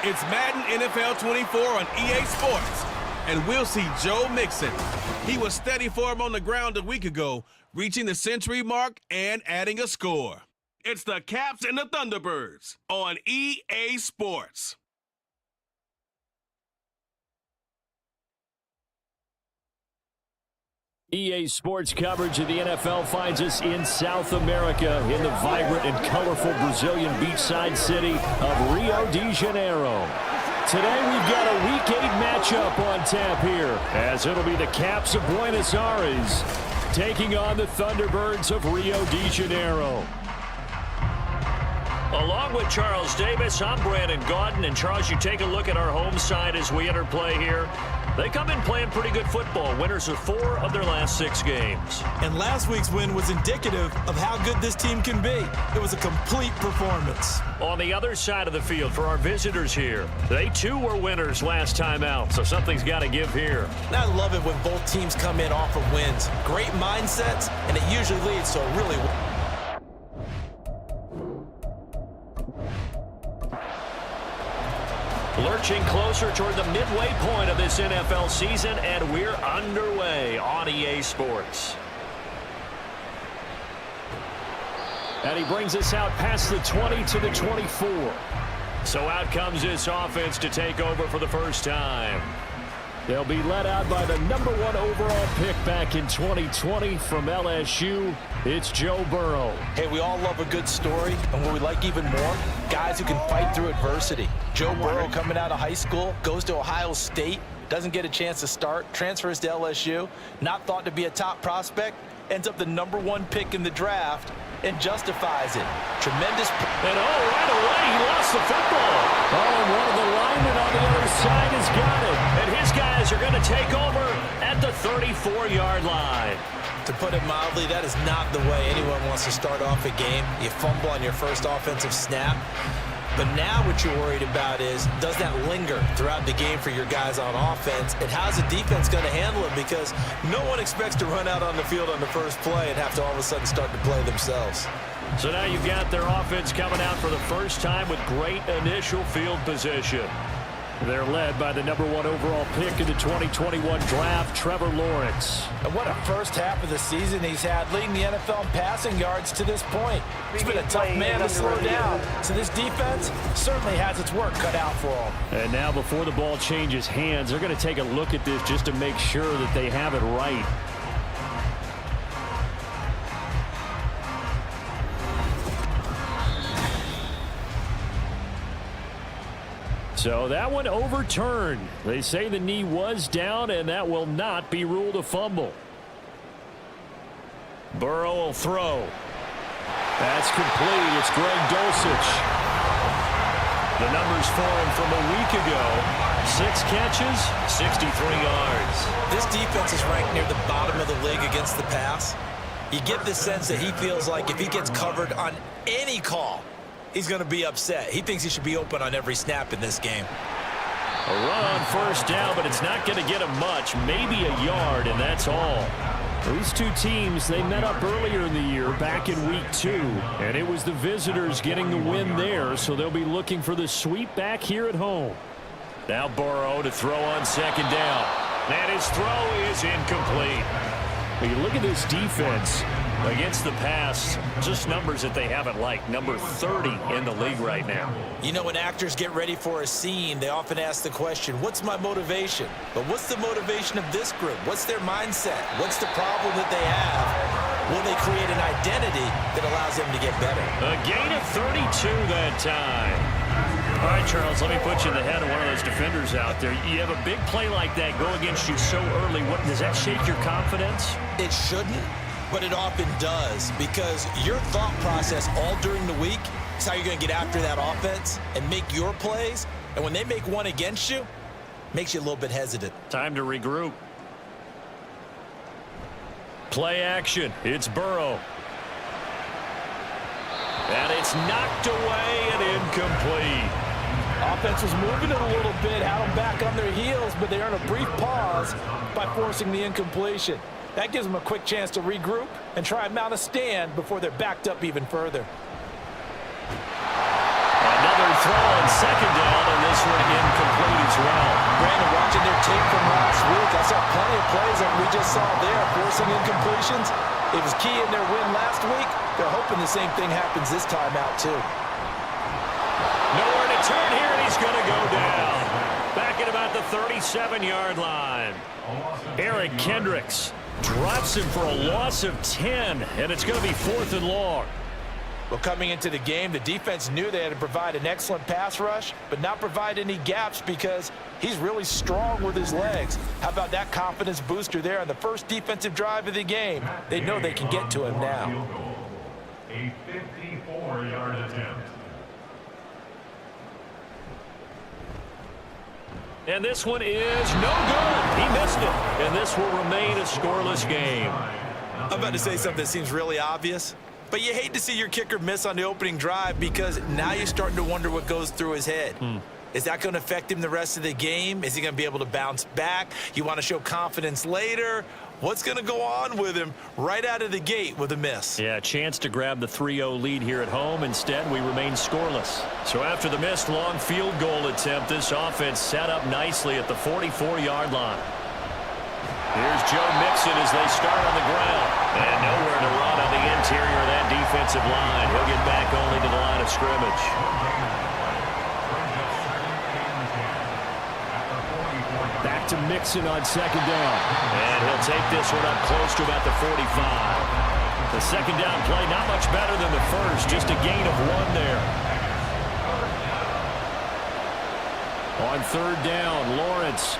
It's Madden NFL 24 on EA Sports, and we'll see Joe Mixon. He was steady for him on the ground a week ago, reaching the century mark and adding a score. It's the Caps and the Thunderbirds on EA Sports. EA Sports coverage of the NFL finds us in South America in the vibrant and colorful Brazilian beachside city of Rio de Janeiro. Today we've got a Week 8 matchup on tap here, as it'll be the Caps of Buenos Aires taking on the Thunderbirds of Rio de Janeiro. Along with Charles Davis, I'm Brandon Gaudin. And Charles, you take a look at our home side as we enter play here. They come in playing pretty good football. Winners of 4 of their last 6 games. And last week's win was indicative of how good this team can be. It was a complete performance. On the other side of the field for our visitors here, they too were winners last time out, so something's got to give here. And I love it when both teams come in off of wins. Great mindsets, and it usually leads to a really... Lurching closer toward the midway point of this NFL season, and we're underway on EA Sports. And he brings us out past the 20 to the 24. So out comes this offense to take over for the first time. They'll be led out by the #1 overall pick back in 2020 from LSU. It's Joe Burrow. Hey, we all love a good story, and what we like even more, guys who can fight through adversity. Joe Burrow coming out of high school, goes to Ohio State, doesn't get a chance to start, transfers to LSU, not thought to be a top prospect, ends up the #1 pick in the draft, and justifies it. Tremendous. And right away, he lost the football. Oh, and one of the linemen on the other side has got it. And his guys are going to take over at the 34-yard line. To put it mildly, that is not the way anyone wants to start off a game. You fumble on your first offensive snap. But now what you're worried about is, does that linger throughout the game for your guys on offense? And how's the defense going to handle it? Because no one expects to run out on the field on the first play and have to all of a sudden start to play themselves. So now you've got their offense coming out for the first time with great initial field position. They're led by the #1 overall pick in the 2021 draft, Trevor Lawrence. And what a first half of the season he's had, leading the NFL in passing yards to this point. He's been a tough man to slow down. So this defense certainly has its work cut out for him. And now before the ball changes hands, they're going to take a look at this just to make sure that they have it right. So that one overturned. They say the knee was down, and that will not be ruled a fumble. Burrow will throw. That's complete. It's Greg Dulcich. The numbers for him from a week ago. 6 catches, 63 yards. This defense is ranked near the bottom of the league against the pass. You get the sense that he feels like if he gets covered on any call, he's going to be upset. He thinks he should be open on every snap in this game. A run on first down, but it's not going to get him much. Maybe a yard, and that's all. These two teams, they met up earlier in the year, back in week 2. And it was the visitors getting the win there, so they'll be looking for the sweep back here at home. Now Burrow to throw on second down. And his throw is incomplete. When you look at this defense against the pass, just numbers that they haven't liked. Number 30 in the league right now. You know, when actors get ready for a scene, they often ask the question, what's my motivation? But what's the motivation of this group? What's their mindset? What's the problem that they have? Will they create an identity that allows them to get better? A gain of 32 that time. All right, Charles, let me put you in the head of one of those defenders out there. You have a big play like that go against you so early. What, does that shake your confidence? It shouldn't, but it often does, because your thought process all during the week is how you're going to get after that offense and make your plays. And when they make one against you, it makes you a little bit hesitant. Time to regroup. Play action. It's Burrow. And it's knocked away and incomplete. Offense was moving it a little bit, had them back on their heels, but they earned a brief pause by forcing the incompletion. That gives them a quick chance to regroup and try and mount a stand before they're backed up even further. Another throw on second down, and this one saw plenty of plays that we just saw there, forcing incompletions. It was key in their win last week. They're hoping the same thing happens this time out, too. Nowhere to turn here, and he's going to go down. Back at about the 37-yard line. Eric Kendricks drops him for a loss of 10, and it's going to be 4th and long. Well, coming into the game, the defense knew they had to provide an excellent pass rush, but not provide any gaps because he's really strong with his legs. How about that confidence booster there on the first defensive drive of the game? They know they can get to him now. A 54-yard attempt. And this one is no good. He missed it. And this will remain a scoreless game. I'm about to say something that seems really obvious, but you hate to see your kicker miss on the opening drive because now you're starting to wonder what goes through his head. Is that going to affect him the rest of the game? Is he going to be able to bounce back? You want to show confidence later? What's going to go on with him right out of the gate with a miss? Yeah, a chance to grab the 3-0 lead here at home. Instead, we remain scoreless. So after the missed long field goal attempt, this offense set up nicely at the 44-yard line. Here's Joe Mixon as they start on the ground. And nowhere to run on the interior of that defensive line. He'll get back only to the line of scrimmage. Back to Mixon on 2nd down. And he'll take this one up close to about the 45. The 2nd down play not much better than the first. Just a gain of 1 there. On 3rd down, Lawrence.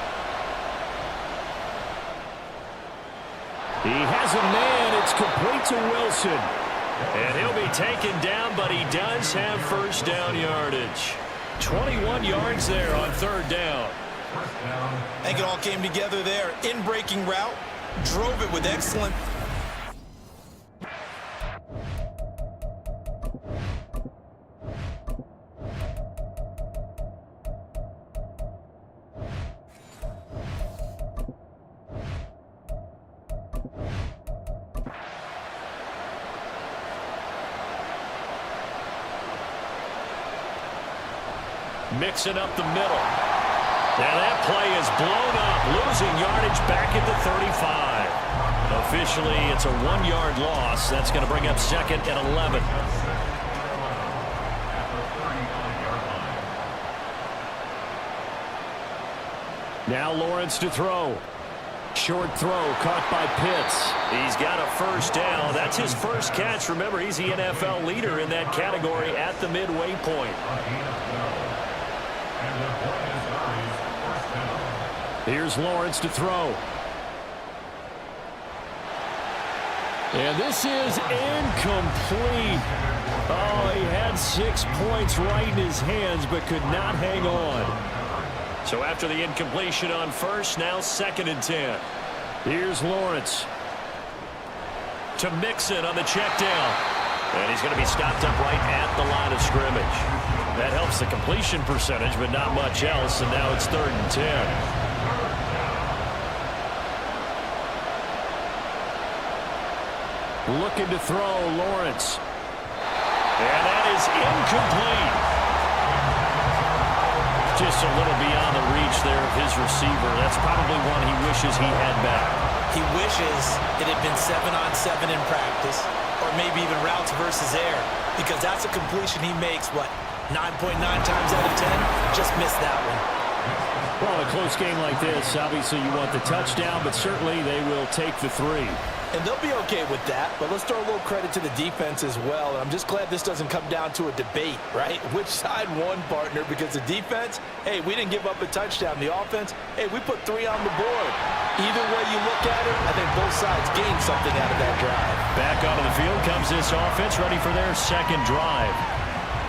He has a man. It's complete to Wilson. And he'll be taken down, but he does have 1st down yardage. 21 yards there on 3rd down. I think it all came together there. In-breaking route, drove it with excellent. Mixing up the middle. And that play is blown up, losing yardage back at the 35. Officially, it's a 1-yard loss. That's going to bring up 2nd and 11. Now Lawrence to throw. Short throw caught by Pitts. He's got a 1st down. That's his first catch. Remember, he's the NFL leader in that category at the midway point. Here's Lawrence to throw. And this is incomplete. Oh, he had 6 points right in his hands, but could not hang on. So after the incompletion on 1st, now 2nd and 10. Here's Lawrence. To Mixon on the check down. And he's going to be stopped up right at the line of scrimmage. That helps the completion percentage, but not much else. And now it's 3rd and 10. Looking to throw, Lawrence. And that is incomplete. Just a little beyond the reach there of his receiver. That's probably one he wishes he had back. He wishes it had been 7-on-7 in practice, or maybe even routes versus air, because that's a completion he makes, what, 9.9 times out of 10? Just missed that one. Well, a close game like this, obviously you want the touchdown, but certainly they will take the 3. And they'll be okay with that, but let's throw a little credit to the defense as well. And I'm just glad this doesn't come down to a debate, right? Which side won, partner? Because the defense, hey, we didn't give up a touchdown. The offense, hey, we put 3 on the board. Either way you look at it, I think both sides gained something out of that drive. Back onto the field comes this offense, ready for their 2nd drive.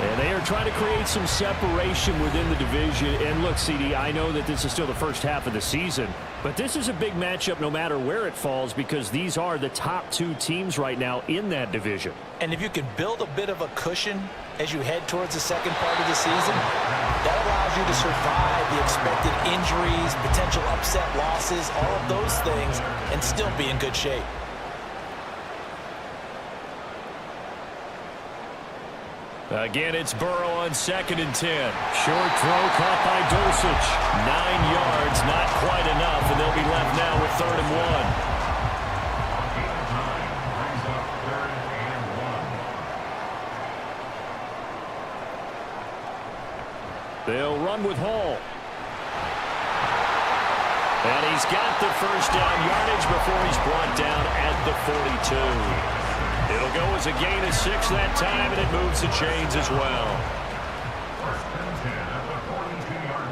And they are trying to create some separation within the division. And look, CD, I know that this is still the first half of the season, but this is a big matchup no matter where it falls because these are the top 2 teams right now in that division. And if you can build a bit of a cushion as you head towards the second part of the season, that allows you to survive the expected injuries, potential upset losses, all of those things, and still be in good shape. Again, it's Burrow on 2nd and 10. Short throw caught by Dulcich. 9 yards, not quite enough, and they'll be left now with 3rd and 1. They'll run with Hall. And he's got the first down yardage before he's brought down at the 42. It'll go as a gain of 6 that time, and it moves the chains as well. 1st and 10 at the 42-yard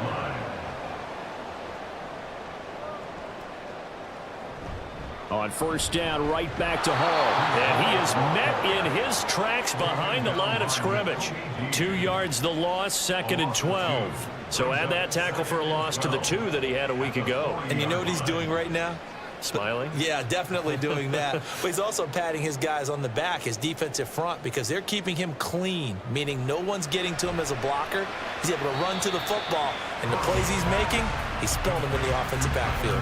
line. On 1st down, right back to Hall. And he is met in his tracks behind the line of scrimmage. 2 yards the loss, 2nd and 12. So add that tackle for a loss to the 2 that he had a week ago. And you know what he's doing right now? Smiling? Yeah, definitely doing that. But he's also patting his guys on the back, his defensive front, because they're keeping him clean, meaning no one's getting to him as a blocker. He's able to run to the football, and the plays he's making, he's spelling them in the offensive backfield.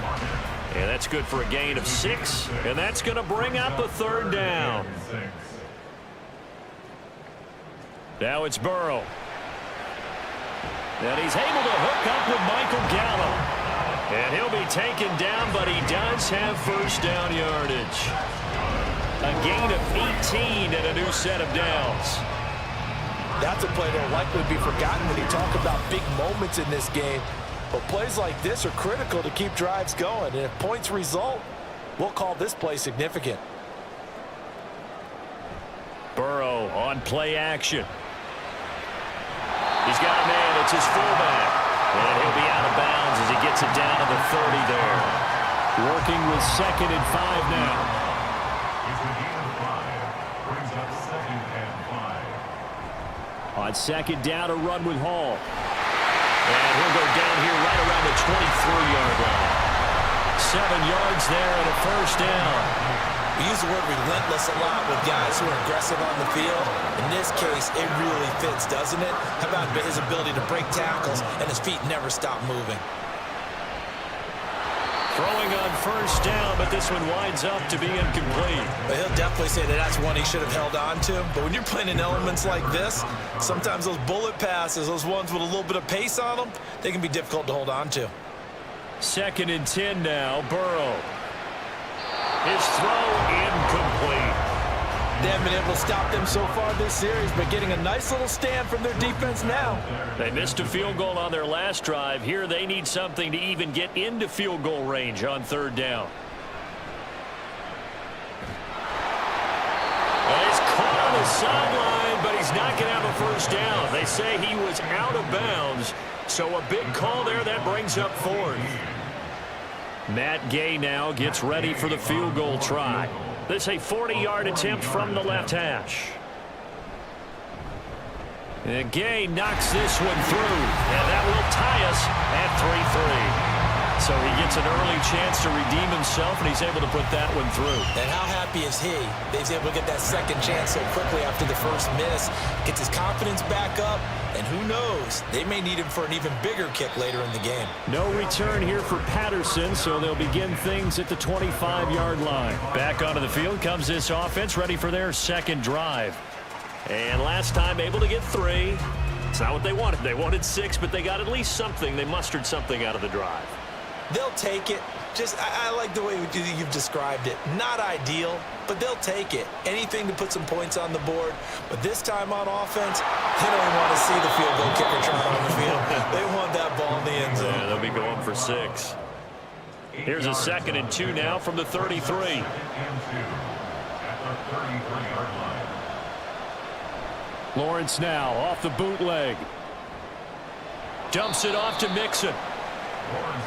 And that's good for a gain of 6, and that's going to bring up a 3rd down. Now it's Burrow. And he's able to hook up with Michael Gallup. And he'll be taken down, but he does have 1st down yardage. A gain of 18 and a new set of downs. That's a play that will likely be forgotten when you talk about big moments in this game. But plays like this are critical to keep drives going. And if points result, we'll call this play significant. Burrow on play action. He's got a man. It's his fullback. And he'll be out of bounds as he gets it down to the 30 there. Working with 2nd and 5 now. It's a gain of 5. Brings up 2nd and 5. On 2nd down, a run with Hall. And he'll go down here right around the 23-yard line. 7 yards there and a 1st down. We use the word relentless a lot with guys who are aggressive on the field. In this case, it really fits, doesn't it? How about his ability to break tackles and his feet never stop moving? Throwing on 1st down, but this one winds up to be incomplete. But he'll definitely say that that's one he should have held on to. But when you're playing in elements like this, sometimes those bullet passes, those ones with a little bit of pace on them, they can be difficult to hold on to. 2nd and 10 now, Burrow. His throw incomplete. They haven't been able to stop them so far this series, but getting a nice little stand from their defense now. They missed a field goal on their last drive. Here they need something to even get into field goal range on 3rd down. Well, he's caught on the sideline, but he's not going to have a 1st down. They say he was out of bounds, so a big call there that brings up 4th. Matt Gay now gets ready for the field goal try. This a 40-yard attempt from the left hash. And Gay knocks this one through, and that will tie us at 3-3. So he gets an early chance to redeem himself, and he's able to put that one through. And how happy is he that he's able to get that 2nd chance so quickly after the first miss, gets his confidence back up, and who knows, they may need him for an even bigger kick later in the game. No return here for Patterson, so they'll begin things at the 25-yard line. Back onto the field comes this offense, ready for their 2nd drive. And last time able to get 3. It's not what they wanted. They wanted 6, but they got at least something. They mustered something out of the drive. They'll take it. I like the way you've described it. Not ideal, but they'll take it. Anything to put some points on the board. But this time on offense, they don't even want to see the field goal kicker try on the field. They want that ball in the end zone. Yeah, they'll be going for 6. Here's a 2nd and 2 now from the 33. 2nd and 2 at the 33-yard line. Lawrence now off the bootleg. Dumps it off to Mixon.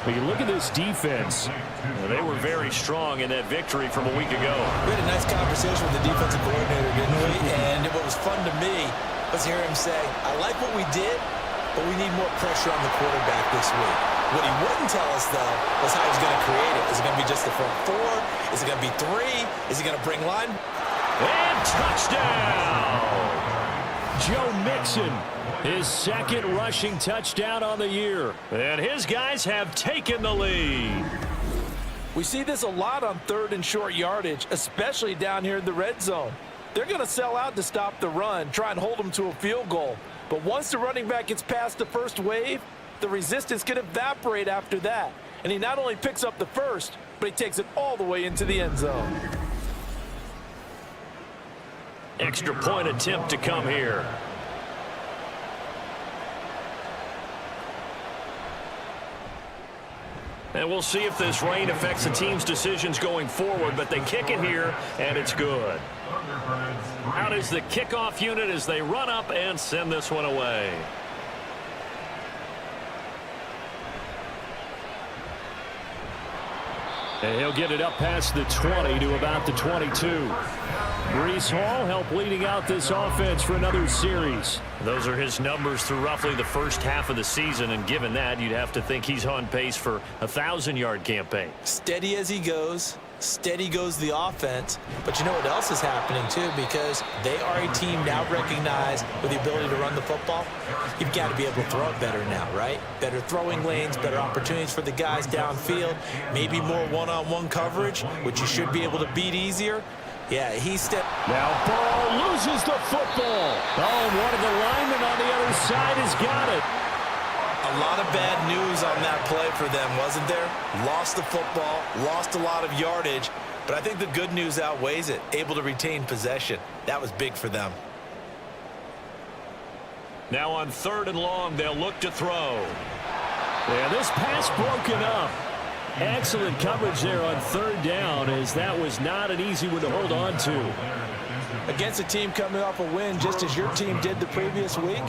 But you look at this defense. They were very strong in that victory from a week ago. We had a nice conversation with the defensive coordinator, didn't we? And what was fun to me was hear him say, I like what we did, but we need more pressure on the quarterback this week. What he wouldn't tell us, though, was how he's going to create it. Is it going to be just the front 4? Is it going to be 3? Is he going to bring line? And touchdown! Joe Mixon, his 2nd rushing touchdown on the year. And his guys have taken the lead. We see this a lot on 3rd and short yardage, especially down here in the red zone. they're going to sell out to stop the run, try and hold them to a field goal. But once the running back gets past the first wave, the resistance can evaporate after that. And he not only picks up the first, but he takes it all the way into the end zone. Extra point attempt to come here. And we'll see if this rain affects the team's decisions going forward, but they kick it here, and it's good. Out is the kickoff unit as they run up and send this one away. And he'll get it up past the 20 to about the 22. Breece Hall helped leading out this offense for another series. Those are his numbers through roughly the first half of the season, and given that, you'd have to think he's on pace for a 1,000-yard campaign. Steady as he goes. Steady goes the offense. But you know what else is happening, too? Because they are a team now recognized with the ability to run the football. You've got to be able to throw it better now, right? Better throwing lanes, better opportunities for the guys downfield, maybe more one-on-one coverage, which you should be able to beat easier. Yeah, Now Ball loses the football. Oh, and one of the linemen on the other side has got it. A lot of bad news on that play for them, wasn't there? Lost the football, lost a lot of yardage, but I think the good news outweighs it. Able to retain possession. That was big for them. Now on 3rd and long, they'll look to throw. Yeah, this pass broken up. Excellent coverage there on 3rd down, as that was not an easy one to hold on to. Against a team coming off a win, just as your team did the previous week,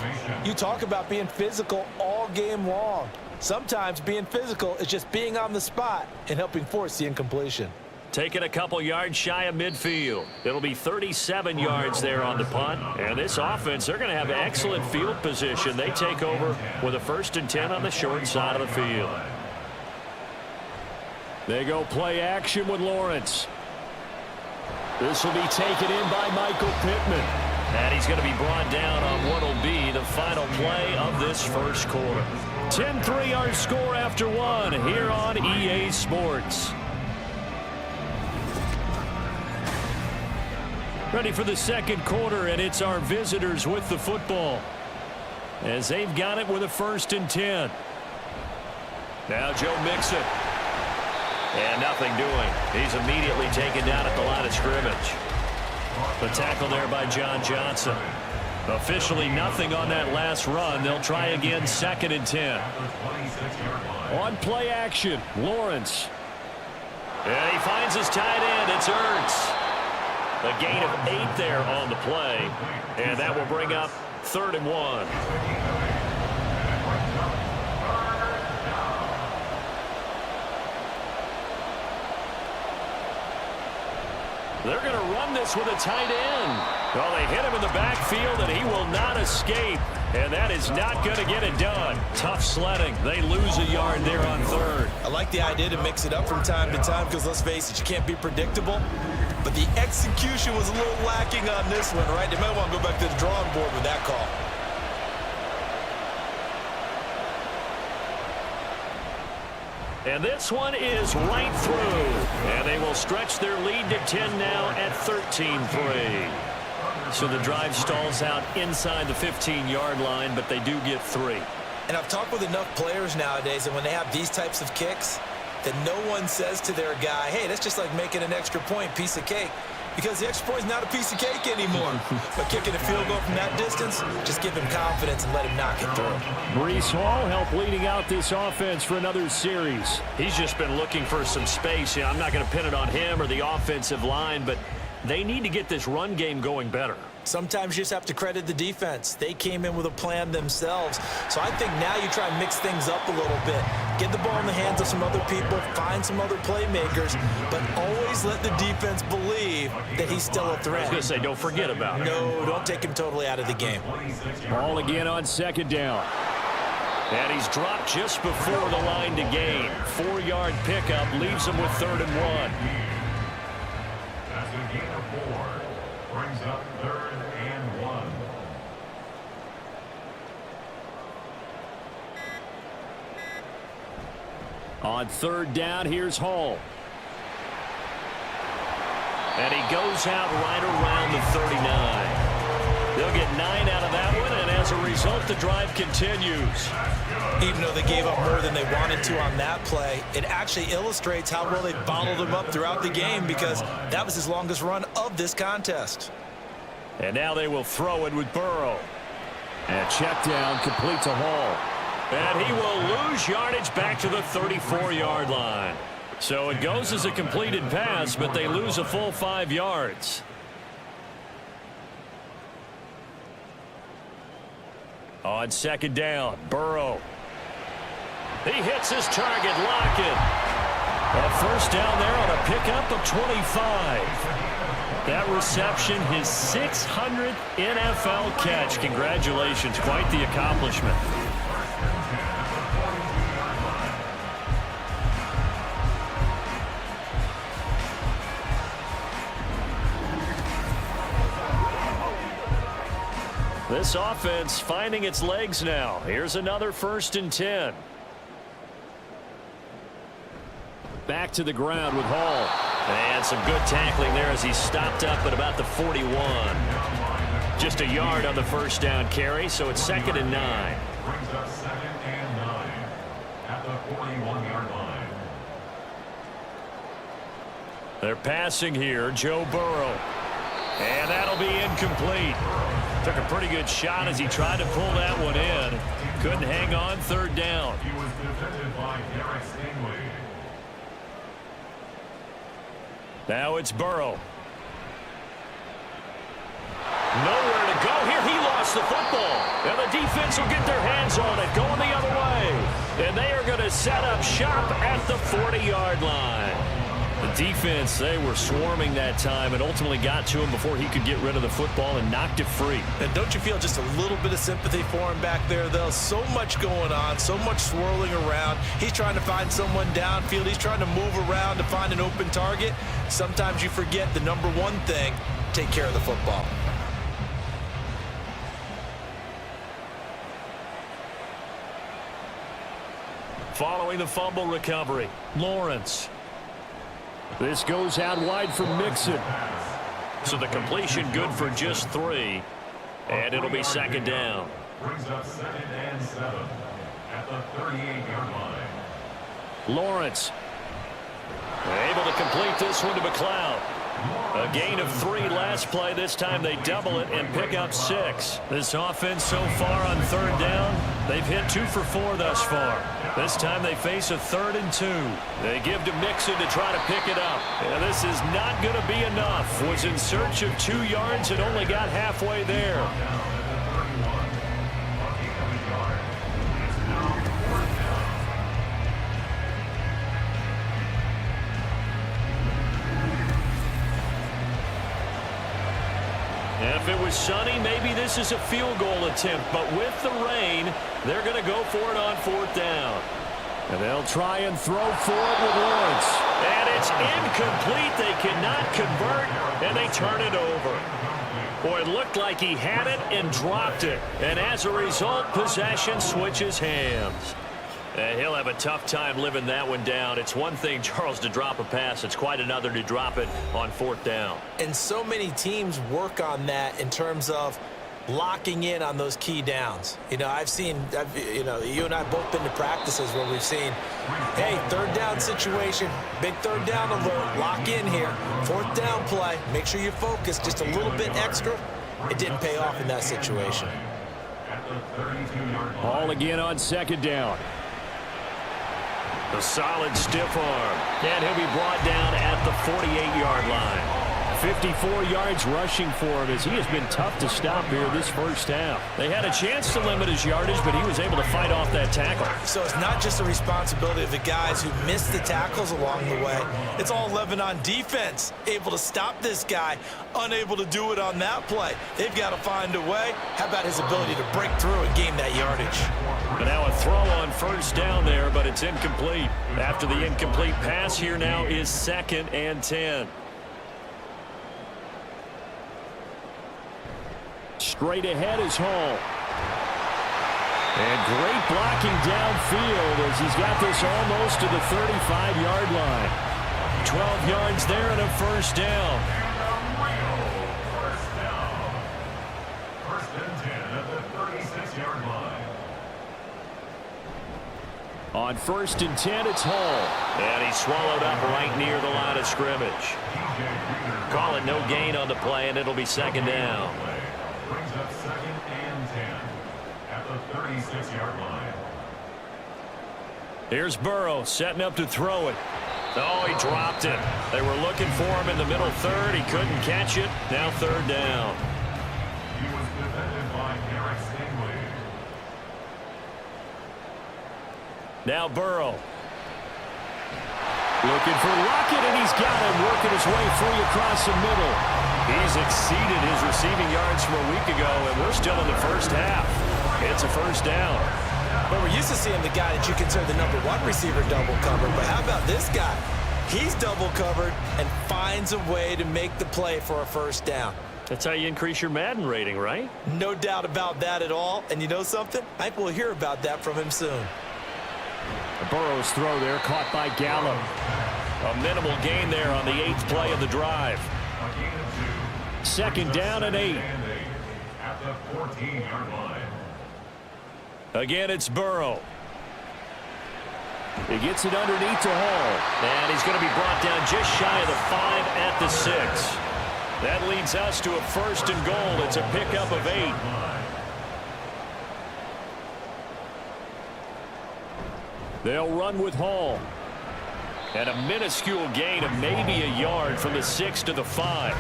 you talk about being physical all game long. Sometimes being physical is just being on the spot and helping force the incompletion. Taking a couple yards shy of midfield. It'll be 37 yards there on the punt. And this offense, they're going to have excellent field position. They take over with a 1st and 10 on the short side of the field. They go play action with Lawrence. This will be taken in by Michael Pittman. And he's going to be brought down on what will be the final play of this first quarter. 10-3 our score after one here on EA Sports. Ready for the second quarter, and it's our visitors with the football, as they've got it with a 1st and 10. Now Joe Mixon. And nothing doing. He's immediately taken down at the line of scrimmage. The tackle there by John Johnson. Officially nothing on that last run. They'll try again, 2nd and 10. On play action, Lawrence. And he finds his tight end. It's Ertz. A gain of 8 there on the play. And that will bring up 3rd and 1. They're going to run this with a tight end. Well, they hit him in the backfield, and he will not escape. And that is not going to get it done. Tough sledding. They lose a yard there on 3rd. I like the idea to mix it up from time to time because, let's face it, you can't be predictable. But the execution was a little lacking on this one, right? They might want to go back to the drawing board with that call. And this one is right through. And they will stretch their lead to 10 now at 13-3. So the drive stalls out inside the 15-yard line, but they do get 3. And I've talked with enough players nowadays, and when they have these types of kicks, that no one says to their guy, hey, that's just like making an extra point, piece of cake. Because the extra point is not a piece of cake anymore. But kicking a field goal from that distance, just give him confidence and let him knock it through. Breece Hall helped leading out this offense for another series. He's just been looking for some space. I'm not going to pin it on him or the offensive line, but they need to get this run game going better. Sometimes you just have to credit the defense. They came in with a plan themselves. So I think now you try and mix things up a little bit. Get the ball in the hands of some other people, find some other playmakers, but always let the defense believe that he's still a threat. I was going to say, don't forget about it. No, don't take him totally out of the game. Ball again on 2nd down. And he's dropped just before the line to gain. 4-yard pickup leaves him with 3rd and 1. That's a gain of 4. Brings up 3rd and 1. On 3rd down, here's Hall. And he goes out right around the 39. They'll get 9 out of that one, and as a result, the drive continues. Even though they gave up more than they wanted to on that play, it actually illustrates how well they bottled him up throughout the game, because that was his longest run of this contest. And now they will throw it with Burrow. And check down, complete to Hall. And he will lose yardage back to the 34-yard line. So it goes as a completed pass, but they lose a full 5 yards. On second down, Burrow. He hits his target, Lockett. A first down there on a pickup of 25. That reception, his 600th NFL catch. Congratulations, quite the accomplishment. This offense finding its legs now. Here's another 1st and 10. Back to the ground with Hall. And some good tackling there as he stopped up at about the 41. Just a yard on the first down carry, so it's 2nd and 9. Brings up 2nd and 9 at the 41-yard line. They're passing here, Joe Burrow. And that'll be incomplete. Took a pretty good shot as he tried to pull that one in. Couldn't hang on, 3rd down. He was defended by Derek Stingley. Now it's Burrow. Nowhere to go here. He lost the football. And the defense will get their hands on it, going the other way. And they are going to set up shop at the 40-yard line. The defense, they were swarming that time and ultimately got to him before he could get rid of the football and knocked it free. And don't you feel just a little bit of sympathy for him back there, though? So much going on, so much swirling around. He's trying to find someone downfield. He's trying to move around to find an open target. Sometimes you forget the number one thing, take care of the football. Following the fumble recovery, Lawrence. This goes out wide for Mixon. So the completion good for just 3. And it'll be 2nd down. Brings up 2nd and 7 at the 38-yard line. Lawrence. Able to complete this one to McLeod. A gain of 3 last play. This time they double it and pick up 6. This offense so far on 3rd down, they've hit 2 for 4 thus far. This time they face a 3rd and 2. They give to Mixon to try to pick it up. And this is not going to be enough. Was in search of 2 yards and only got halfway there. If it was sunny, maybe this is a field goal attempt. But with the rain, they're going to go for it on 4th down. And they'll try and throw for it with Lawrence. And it's incomplete. They cannot convert, and they turn it over. Boy, it looked like he had it and dropped it. And as a result, possession switches hands. And he'll have a tough time living that one down. It's one thing, Charles, to drop a pass. It's quite another to drop it on 4th down. And so many teams work on that in terms of locking in on those key downs. You know, you and I have both been to practices where we've seen, hey, 3rd down situation, big 3rd down alert, lock in here, 4th down play, make sure you focus just a little bit extra. It didn't pay off in that situation. All again on 2nd down. A solid stiff arm. And he'll be brought down at the 48-yard line. 54 yards rushing for him as he has been tough to stop here this first half. They had a chance to limit his yardage, but he was able to fight off that tackle. So it's not just the responsibility of the guys who missed the tackles along the way. It's all 11 on defense, able to stop this guy, unable to do it on that play. They've got to find a way. How about his ability to break through and gain that yardage? But now a throw on 1st down there, but it's incomplete. After the incomplete pass, here now is 2nd and 10. Straight ahead is Hall. And great blocking downfield as he's got this almost to the 35-yard line. 12 yards there and a 1st down. On 1st and 10, it's Hall. And he's swallowed up right near the line of scrimmage. Call it no gain on the play, and it'll be 2nd down. Brings up 2nd and 10 at the 36-yard line. Here's Burrow setting up to throw it. Oh, he dropped it. They were looking for him in the middle third. He couldn't catch it. Now 3rd down. He was defended by Eric Stingley. Now Burrow. Looking for Lockett, and he's got him working his way free across the middle. He's exceeded his receiving yards from a week ago, and we're still in the first half. It's a 1st down. Well, we're used to seeing the guy that you consider the #1 receiver double covered, but how about this guy? He's double covered and finds a way to make the play for a 1st down. That's how you increase your Madden rating, right? No doubt about that at all. And you know something? I think we'll hear about that from him soon. Burrow's throw there caught by Gallup. A minimal gain there on the 8th play of the drive. A gain of 2. 2nd down and 8. At the 14-yard line. Again, it's Burrow. He gets it underneath to Hall. And he's going to be brought down just shy of the 5 at the 6. That leads us to a 1st and goal. It's a pickup of 8. They'll run with Hall. And a minuscule gain of maybe a yard from the 6 to the 5.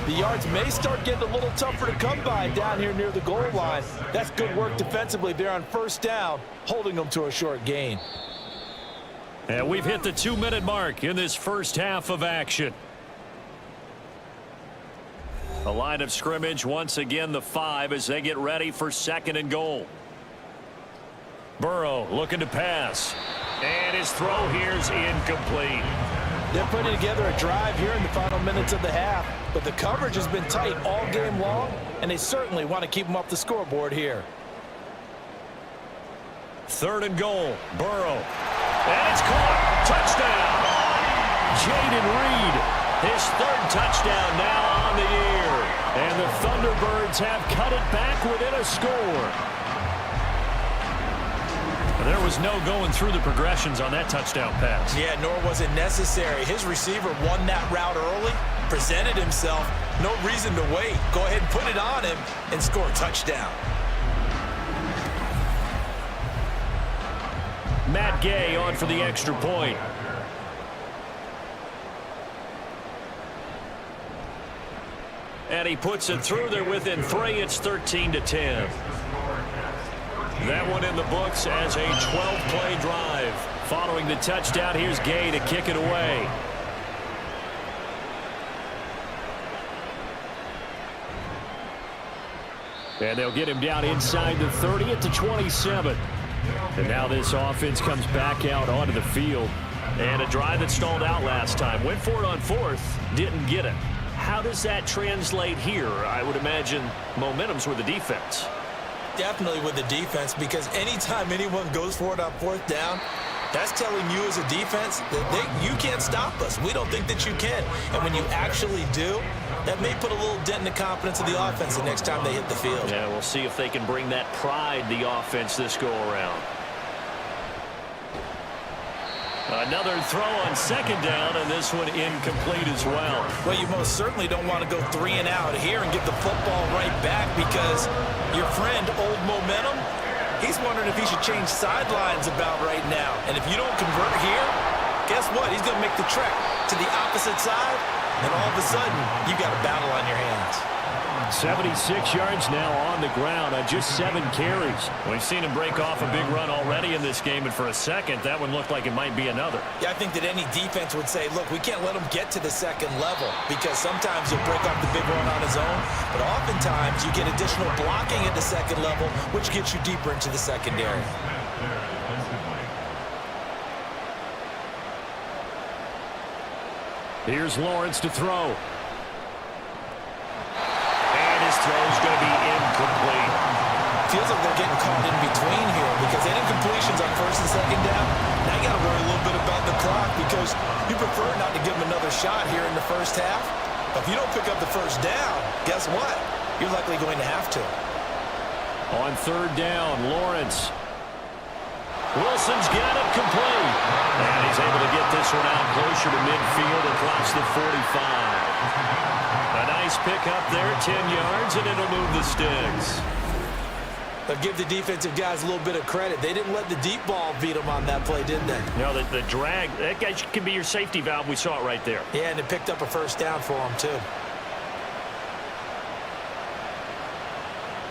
The yards may start getting a little tougher to come by down here near the goal line. That's good work defensively there on 1st down, holding them to a short gain. And we've hit the 2-minute mark in this first half of action. A line of scrimmage, once again the 5 as they get ready for 2nd and goal. Burrow looking to pass. And his throw here's incomplete. They're putting together a drive here in the final minutes of the half, but the coverage has been tight all game long, and they certainly want to keep them off the scoreboard here. 3rd and goal. Burrow. And it's caught. Touchdown. Jaden Reed. His 3rd touchdown now on the year. And the Thunderbirds have cut it back within a score. There was no going through the progressions on that touchdown pass. Yeah, nor was it necessary. His receiver won that route early, presented himself. No reason to wait. Go ahead and put it on him and score a touchdown. Matt Gay on for the extra point. And he puts it through there within 3. It's 13-10. That one in the books as a 12-play drive. Following the touchdown, here's Gay to kick it away. And they'll get him down inside the 30 at the 27. And now this offense comes back out onto the field. And a drive that stalled out last time. Went for it on 4th, didn't get it. How does that translate here? I would imagine momentum's with the defense. Definitely with the defense, because anytime anyone goes for it on 4th down, that's telling you as a defense that you can't stop us. We don't think that you can. And when you actually do, that may put a little dent in the confidence of the offense the next time they hit the field. Yeah, we'll see if they can bring that pride, the offense, this go-around. Another throw on 2nd down, and this one incomplete as well. Well, you most certainly don't want to go 3 and out here and get the football right back, because your friend, Old Momentum, he's wondering if he should change sidelines about right now. And if you don't convert here, guess what? He's going to make the trek to the opposite side, and all of a sudden, you got a battle on your hands. 76 yards now on the ground on just 7 carries. We've seen him break off a big run already in this game, and for a second, that one looked like it might be another. Yeah, I think that any defense would say, look, we can't let him get to the 2nd level, because sometimes he'll break off the big run on his own, but oftentimes you get additional blocking at the 2nd level, which gets you deeper into the secondary. Here's Lawrence to throw. Throw's going to be incomplete. Feels like they're getting caught in between here, because any incompletions on 1st and 2nd down, now you got to worry a little bit about the clock, because you prefer not to give them another shot here in the first half. But if you don't pick up the 1st down, guess what? You're likely going to have to. On 3rd down, Lawrence. Wilson's got it complete. And he's able to get this one out closer to midfield across the 45. A nice pickup there, 10 yards, and it'll move the sticks. They'll give the defensive guys a little bit of credit. They didn't let the deep ball beat them on that play, did they? No, the drag, that guy can be your safety valve. We saw it right there. Yeah, and it picked up a first down for them, too.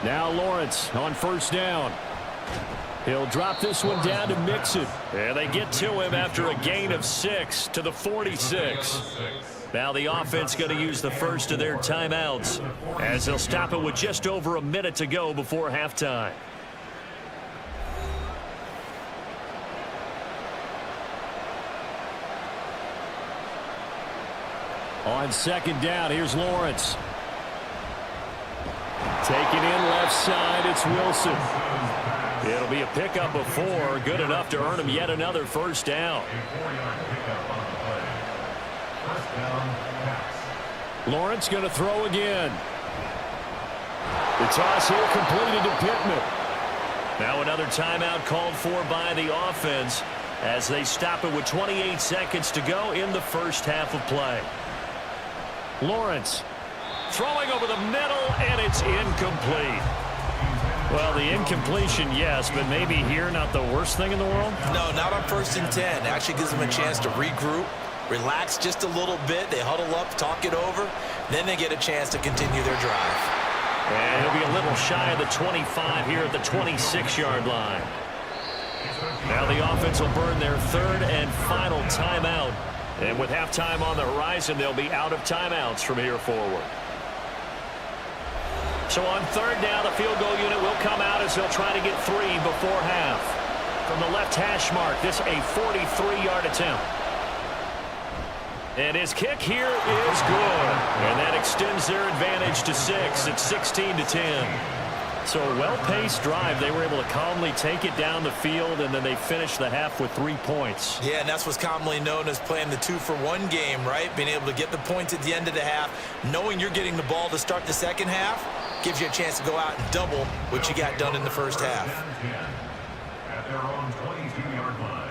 Now Lawrence on first down. He'll drop this one down to Mixon. And they get to him after a gain of 6 to the 46. Now the offense going to use the first of their timeouts as they'll stop it with just over a minute to go before halftime. On second down, here's Lawrence. Taking in left side, it's Wilson. It'll be a pickup of 4, good enough to earn him yet another first down. Lawrence going to throw again. The toss here completed to Pittman. Now another timeout called for by the offense as they stop it with 28 seconds to go in the first half of play. Lawrence throwing over the middle, and it's incomplete. Well, the incompletion, yes, but maybe here not the worst thing in the world? No, not on 1st and 10. Actually gives them a chance to regroup, relax just a little bit. They huddle up, talk it over. Then they get a chance to continue their drive. And he'll be a little shy of the 25 here at the 26-yard line. Now the offense will burn their third and final timeout. And with halftime on the horizon, they'll be out of timeouts from here forward. So on third down, the field goal unit will come out as they'll try to get 3 before half. From the left hash mark, this a 43-yard attempt. And his kick here is good. And that extends their advantage to 6. It's 16-10. So a well-paced drive. They were able to calmly take it down the field, and then they finished the half with 3 points. Yeah, and that's what's commonly known as playing the 2-for-1 game, right? Being able to get the points at the end of the half, knowing you're getting the ball to start the second half, gives you a chance to go out and double what you got done in the first half. At their own 22-yard line.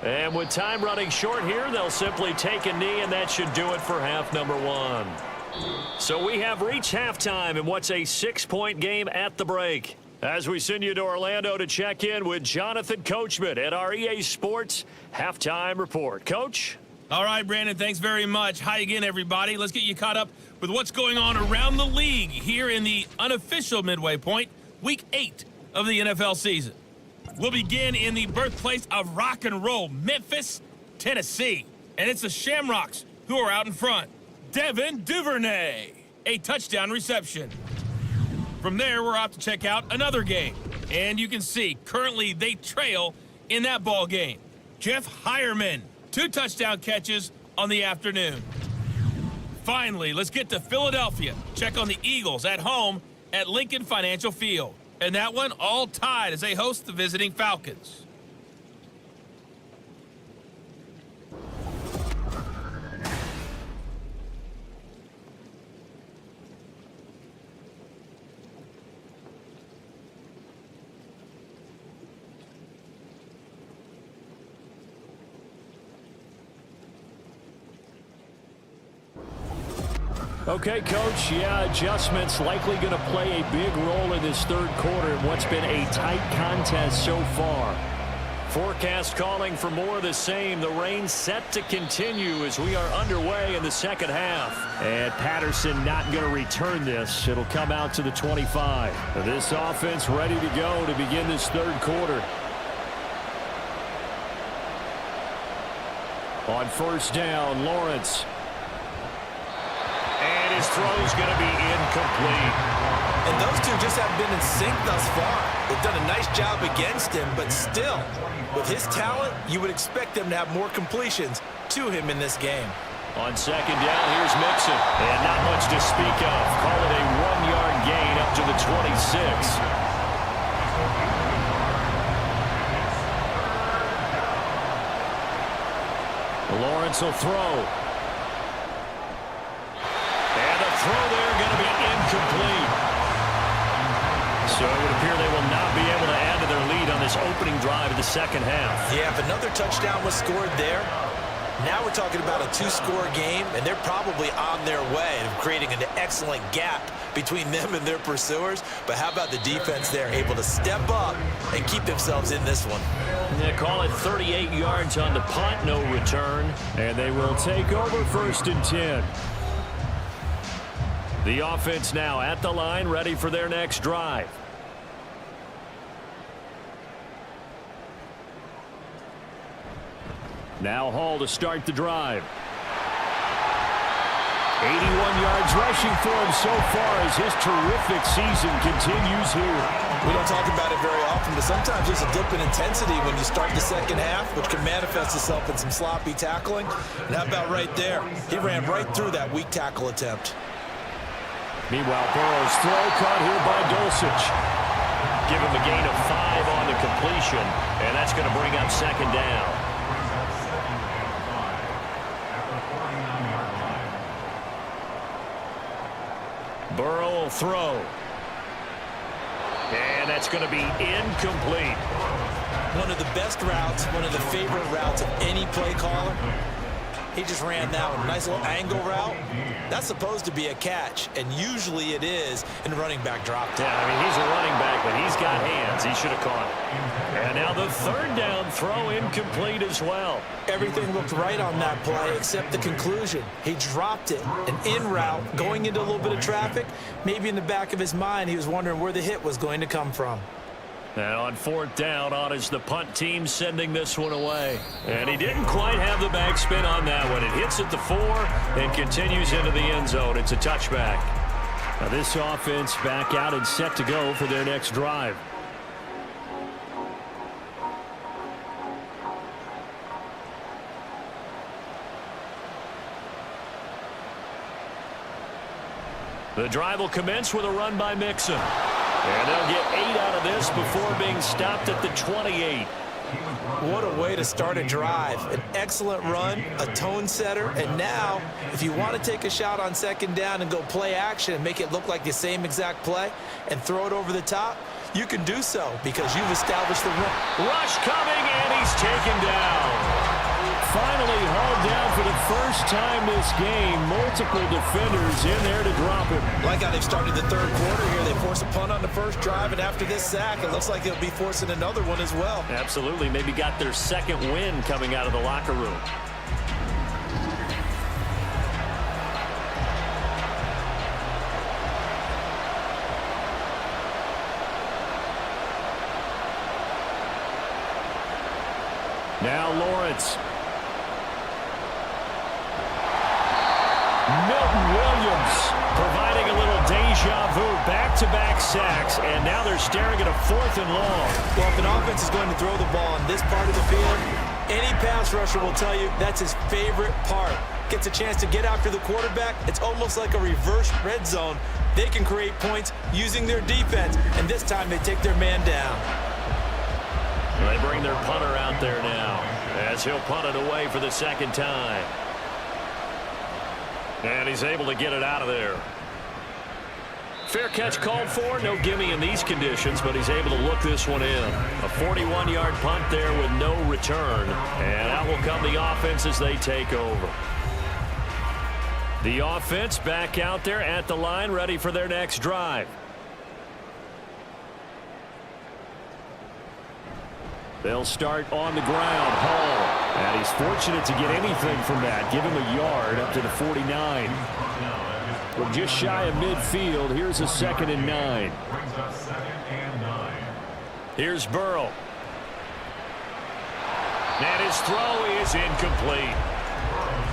And with time running short here, they'll simply take a knee, and that should do it for half number 1. So we have reached halftime in what's a 6-point game at the break. As we send you to Orlando to check in with Jonathan Coachman at our EA Sports Halftime Report. Coach? All right, Brandon, thanks very much. Hi again, everybody. Let's get you caught up with what's going on around the league here in the unofficial midway point, Week 8 of the NFL season. We'll begin in the birthplace of rock and roll, Memphis, Tennessee. And it's the Shamrocks who are out in front. Devin Duvernay, a touchdown reception. From there, we're off to check out another game. And you can see, currently they trail in that ball game. Jeff Hireman, 2 touchdown catches on the afternoon. Finally, let's get to Philadelphia. Check on the Eagles at home at Lincoln Financial Field. And that one all tied as they host the visiting Falcons. Okay, Coach, adjustments likely going to play a big role in this third quarter in what's been a tight contest so far. Forecast calling for more of the same. The rain set to continue as we are underway in the second half. And Patterson not going to return this. It'll come out to the 25. This offense ready to go to begin this third quarter. On first down, Lawrence. And his throw's going to be incomplete. And those two just haven't been in sync thus far. They've done a nice job against him, but still, with his talent, you would expect them to have more completions to him in this game. On second down, here's Mixon. And not much to speak of. Call it a 1-yard gain up to the 26. Lawrence will throw. And the throw there going to be incomplete. So it would appear they will not be able to add to their lead on this opening drive of the second half. Yeah, if another touchdown was scored there, now we're talking about a two-score game, and they're probably on their way of creating an excellent gap between them and their pursuers. But how about the defense there, able to step up and keep themselves in this one? They call it 38 yards on the punt, no return, and they will take over 1st and 10. The offense now at the line, ready for their next drive. Now Hall to start the drive. 81 yards rushing for him so far as his terrific season continues here. We don't talk about it very often, but sometimes there's a dip in intensity when you start the second half, which can manifest itself in some sloppy tackling. And how about right there? He ran right through that weak tackle attempt. Meanwhile, Burrow's throw caught here by Dulcich. Give him a gain of 5 on the completion, and that's going to bring up 2nd down. Burrow will throw. And that's going to be incomplete. One of the best routes, one of the favorite routes of any play caller. He just ran that one. Nice little angle route. That's supposed to be a catch, and usually it is in running back drop. Yeah, I mean, he's a running back, but he's got hands. He should have caught it. And now the 3rd down throw incomplete as well. Everything looked right on that play except the conclusion. He dropped it, an in route, going into a little bit of traffic. Maybe in the back of his mind, he was wondering where the hit was going to come from. And on 4th down, on is the punt team sending this one away. And he didn't quite have the backspin on that one. It hits at the 4 and continues into the end zone. It's a touchback. Now this offense back out and set to go for their next drive. The drive will commence with a run by Mixon. And they'll get 8 out of this before being stopped at the 28. What a way to start a drive. An excellent run, a tone setter, and now if you want to take a shot on 2nd down and go play action and make it look like the same exact play and throw it over the top, you can do so because you've established the run. Rush coming, and he's taken down. Finally hauled down for the first time this game. Multiple defenders in there to drop him. Like how they've started the 3rd quarter here. They force a punt on the first drive, and after this sack, it looks like they'll be forcing another one as well. Absolutely. Maybe got their 2nd win coming out of the locker room. Now Lawrence. Milton Williams providing a little deja vu, back-to-back sacks, and now they're staring at a 4th and long. Well, if an offense is going to throw the ball on this part of the field, any pass rusher will tell you that's his favorite part. Gets a chance to get after the quarterback. It's almost like a reverse red zone. They can create points using their defense, and this time they take their man down. They bring their punter out there now as he'll punt it away for the 2nd time. And he's able to get it out of there. Fair catch called for. No gimme in these conditions, but he's able to look this one in. A 41-yard punt there with no return. And out will come the offense as they take over. The offense back out there at the line, ready for their next drive. They'll start on the ground. Hall. And he's fortunate to get anything from that. Give him a yard up to the 49. We're just shy of midfield. Here's a 2nd and 9. Here's Burrow. And his throw is incomplete.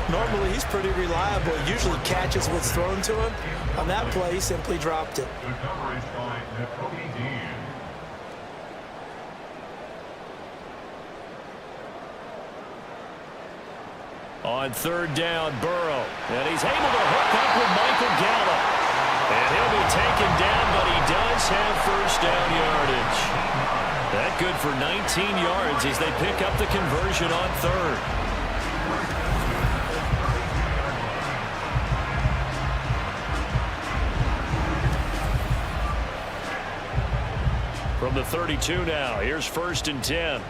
Normally, he's pretty reliable. He usually catches what's thrown to him. On that play, he simply dropped it. On 3rd down, Burrow. And he's able to hook up with Michael Gallup. And he'll be taken down, but he does have 1st down yardage. That good for 19 yards as they pick up the conversion on 3rd. From the 32 now, here's 1st and 10.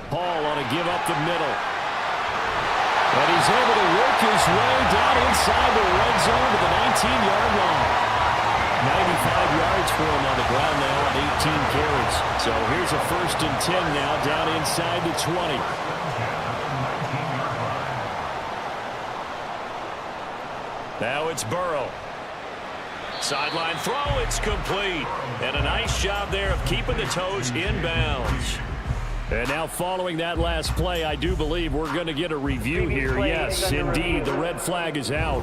Paul on a give up the middle. And he's able to work his way down inside the red zone to the 19-yard line. 95 yards for him on the ground now on 18 carries. So here's a 1st and 10 now down inside the 20. Now it's Burrow. Sideline throw, it's complete. And a nice job there of keeping the toes in bounds. And now following that last play, I do believe we're going to get a review here. Yes, indeed, the red flag is out.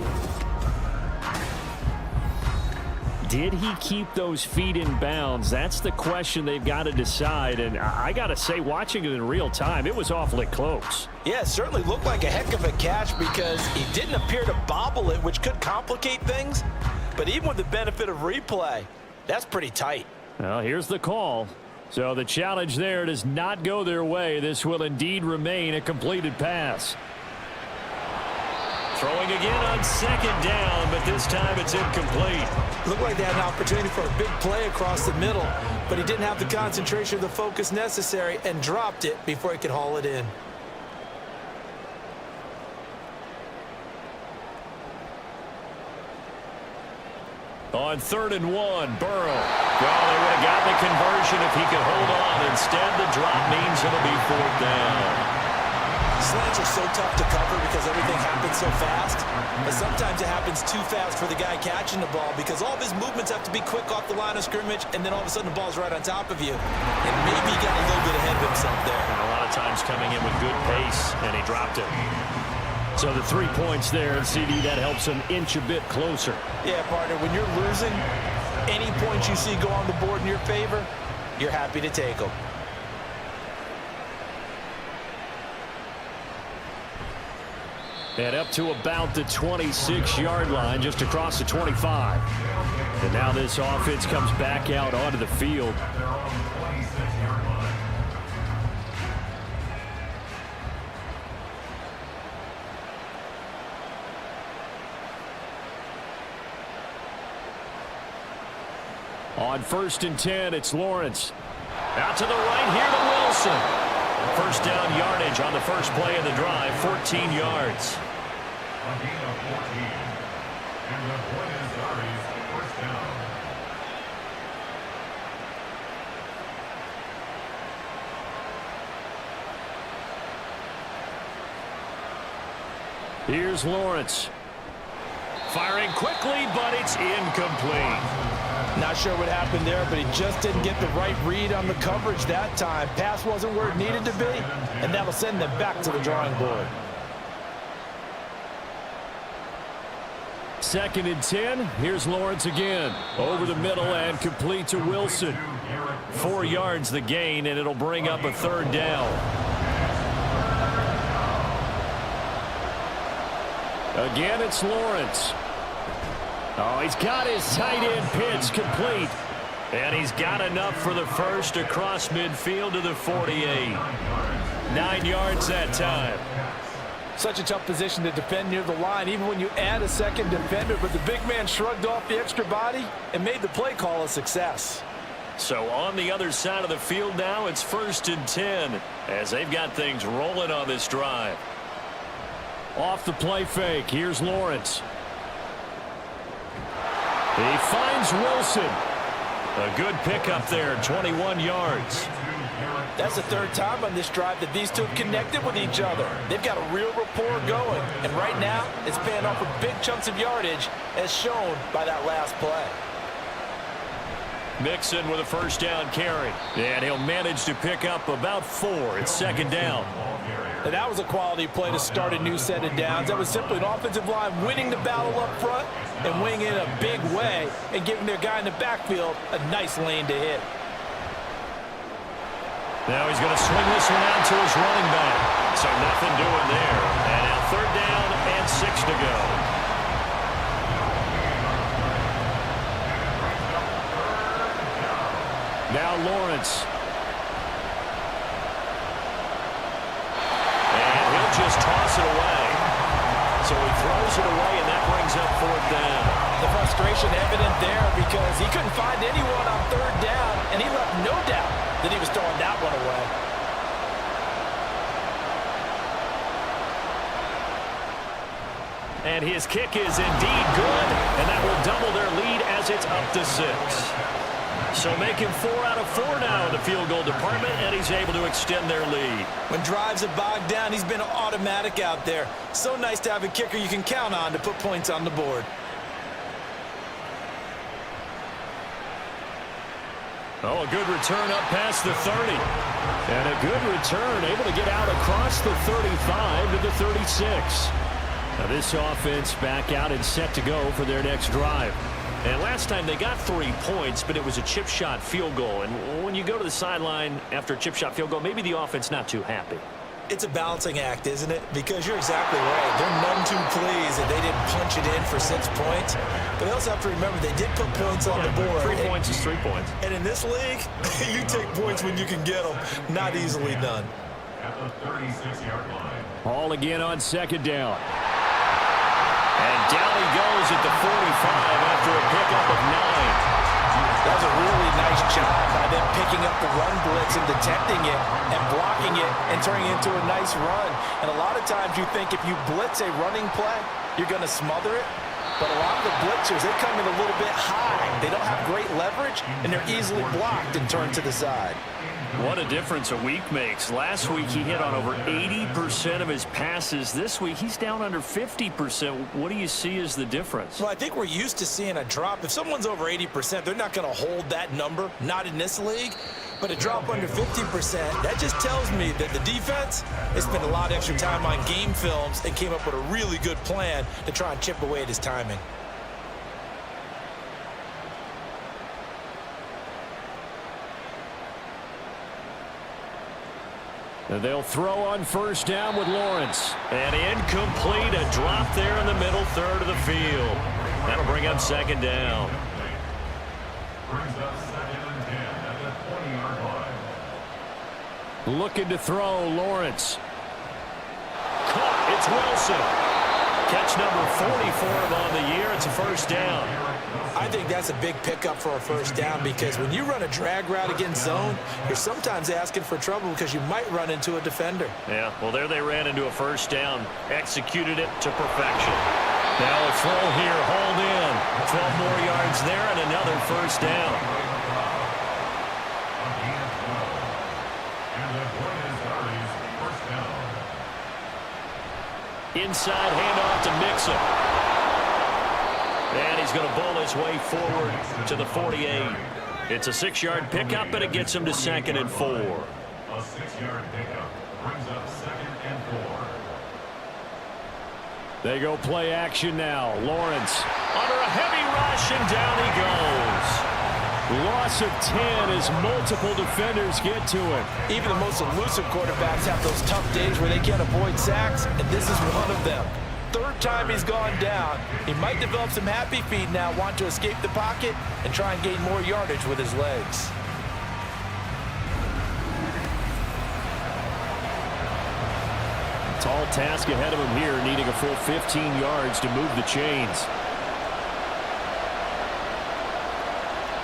Did he keep those feet in bounds? That's the question they've got to decide. And I got to say, watching it in real time, it was awfully close. Yeah, it certainly looked like a heck of a catch because he didn't appear to bobble it, which could complicate things. But even with the benefit of replay, that's pretty tight. Well, here's the call. So the challenge there does not go their way. This will indeed remain a completed pass. Throwing again on 2nd down, but this time it's incomplete. Looked like they had an opportunity for a big play across the middle, but he didn't have the concentration or the focus necessary and dropped it before he could haul it in. On 3rd and 1, Burrow. Well, they would have gotten the conversion if he could hold on. Instead, the drop means it'll be 4th down. Slants are so tough to cover because everything happens so fast. But sometimes it happens too fast for the guy catching the ball because all of his movements have to be quick off the line of scrimmage, and then all of a sudden the ball's right on top of you. And maybe he got a little bit ahead of himself there. And a lot of times coming in with good pace, and he dropped it. So the 3 points there, and CD, that helps him inch a bit closer. Yeah, partner, when you're losing, any points you see go on the board in your favor, you're happy to take them. And up to about the 26-yard line, just across the 25. And now this offense comes back out onto the field. On 1st and 10, it's Lawrence. Out to the right here to Wilson. 1st down yardage on the first play of the drive, 14 yards. A gain of 14. And the point is Ari's 1st down. Here's Lawrence. Firing quickly, but it's incomplete. Not sure what happened there, but he just didn't get the right read on the coverage that time. Pass wasn't where it needed to be, and that'll send them back to the drawing board. 2nd and 10. Here's Lawrence again. Over the middle and complete to Wilson. 4 yards the gain, and it'll bring up a 3rd down. Again, it's Lawrence. Oh, he's got his tight end pitch complete. And he's got enough for the first across midfield to the 48. 9 yards that time. Such a tough position to defend near the line, even when you add a second defender. But the big man shrugged off the extra body and made the play call a success. So on the other side of the field now, it's 1st and 10 as they've got things rolling on this drive. Off the play fake, here's Lawrence. He finds Wilson. A good pickup there, 21 yards. That's the 3rd time on this drive that these two have connected with each other. They've got a real rapport going. And right now, it's paying off with big chunks of yardage, as shown by that last play. Mixon with a 1st down carry. And he'll manage to pick up about 4. It's 2nd down. And that was a quality play to start a new set of downs. That was simply an offensive line winning the battle up front and winning it in a big way and giving their guy in the backfield a nice lane to hit. Now he's going to swing this one out to his running back. So nothing doing there. And now 3rd down and 6 to go. Now Lawrence. And he'll just toss it away. So he throws it away, and that brings up 4th down. The was. He couldn't find anyone on third down, and he left no doubt that he was throwing that one away. And his kick is indeed good, and that will double their lead as it's up to 6. So making 4 out of 4 now in the field goal department, and he's able to extend their lead. When drives are bogged down, he's been automatic out there. So nice to have a kicker you can count on to put points on the board. Oh, a good return up past the 30. And a good return, able to get out across the 35 to the 36. Now this offense back out and set to go for their next drive. And last time they got 3 points, but it was a chip shot field goal. And when you go to the sideline after a chip shot field goal, maybe the offense not too happy. It's a balancing act, isn't it? Because you're exactly right. They're none too pleased that they didn't punch it in for 6 points. But they also have to remember they did put points on the board. 3 points is 3 points. And in this league, you take points when you can get them. Not easily done. At the 36-yard line. Ball again on second down. And down he goes at the 45 after a pickup of 9. That was a really nice job by them picking up the run blitz and detecting it and blocking it and turning it into a nice run. And a lot of times you think if you blitz a running play, you're going to smother it. But a lot of the blitzers, they come in a little bit high. They don't have great leverage, and they're easily blocked and turned to the side. What a difference a week makes. Last week he hit on over 80% of his passes. This week he's down under 50%. What do you see as the difference? Well, I think we're used to seeing a drop. If someone's over 80%, they're not going to hold that number, not in this league. But a drop under 50%, that just tells me that the defense has spent a lot of extra time on game films and came up with a really good plan to try and chip away at his timing. And they'll throw on first down with Lawrence. And incomplete, a drop there in the middle third of the field. That'll bring up second down. Brings up 2nd and 10 at the 20-yard line. Looking to throw, Lawrence. Caught, it's Wilson. Catch number 44 on the year. It's a first down. I think that's a big pickup for a first down because when you run a drag route against zone, you're sometimes asking for trouble because you might run into a defender. Yeah, well, there they ran into a first down. Executed it to perfection. Now a throw here, hold in. 12 more yards there and another first down. Inside handoff to Mixon. And he's going to bowl his way forward to the 48. It's a 6-yard pickup, but it gets him to 2nd and 4. A 6-yard pickup brings up 2nd and 4. They go play action now. Lawrence under a heavy rush, and down he goes. Loss of 10 as multiple defenders get to him. Even the most elusive quarterbacks have those tough days where they can't avoid sacks, and this is one of them. Third time he's gone down. He might develop some happy feet now, want to escape the pocket and try and gain more yardage with his legs. Tall task ahead of him here, needing a full 15 yards to move the chains.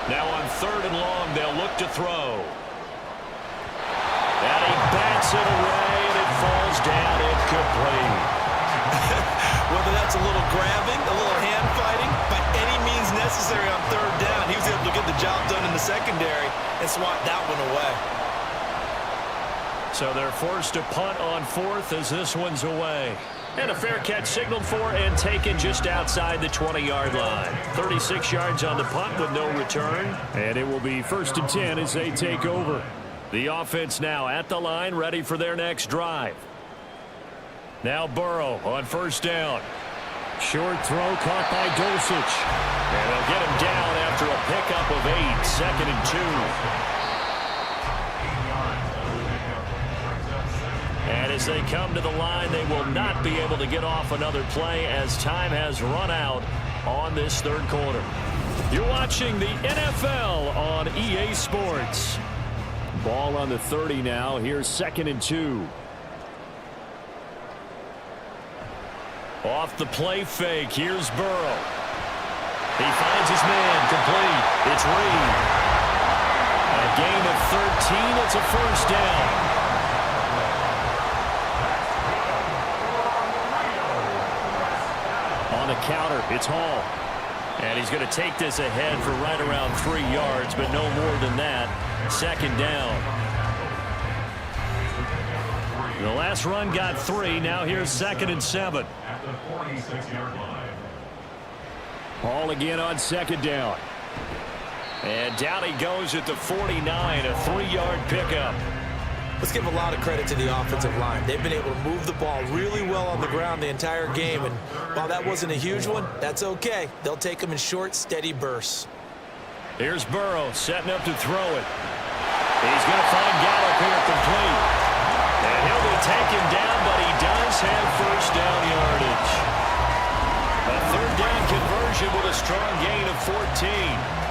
Now on 3rd and long, they'll look to throw. And he bats it away, and it falls down incomplete. Whether that's a little grabbing, a little hand fighting, by any means necessary on 3rd down, he was able to get the job done in the secondary and swat that one away. So they're forced to punt on 4th as this one's away. And a fair catch signaled for and taken just outside the 20-yard line. 36 yards on the punt with no return. And it will be 1st and 10 as they take over. The offense now at the line, ready for their next drive. Now Burrow on first down. Short throw caught by Dulcich. And they'll get him down after a pickup of 8. 2nd and 2. And as they come to the line, they will not be able to get off another play as time has run out on this 3rd quarter. You're watching the NFL on EA Sports. Ball on the 30 now. Here's 2nd and 2. Off the play fake. Here's Burrow. He finds his man, complete. It's Reed. A gain of 13, it's a first down. On the counter, it's Hall. And he's going to take this ahead for right around 3 yards, but no more than that. Second down. The last run got 3. Now here's 2nd and 7. At the 46-yard line. Hall again on 2nd down. And down he goes at the 49, a 3-yard pickup. Let's give a lot of credit to the offensive line. They've been able to move the ball really well on the ground the entire game, and while that wasn't a huge one, that's okay. They'll take them in short, steady bursts. Here's Burrow setting up to throw it. He's going to find Gallup here complete. And he'll be taken down, but he does have first down yardage. A 3rd down conversion with a strong gain of 14.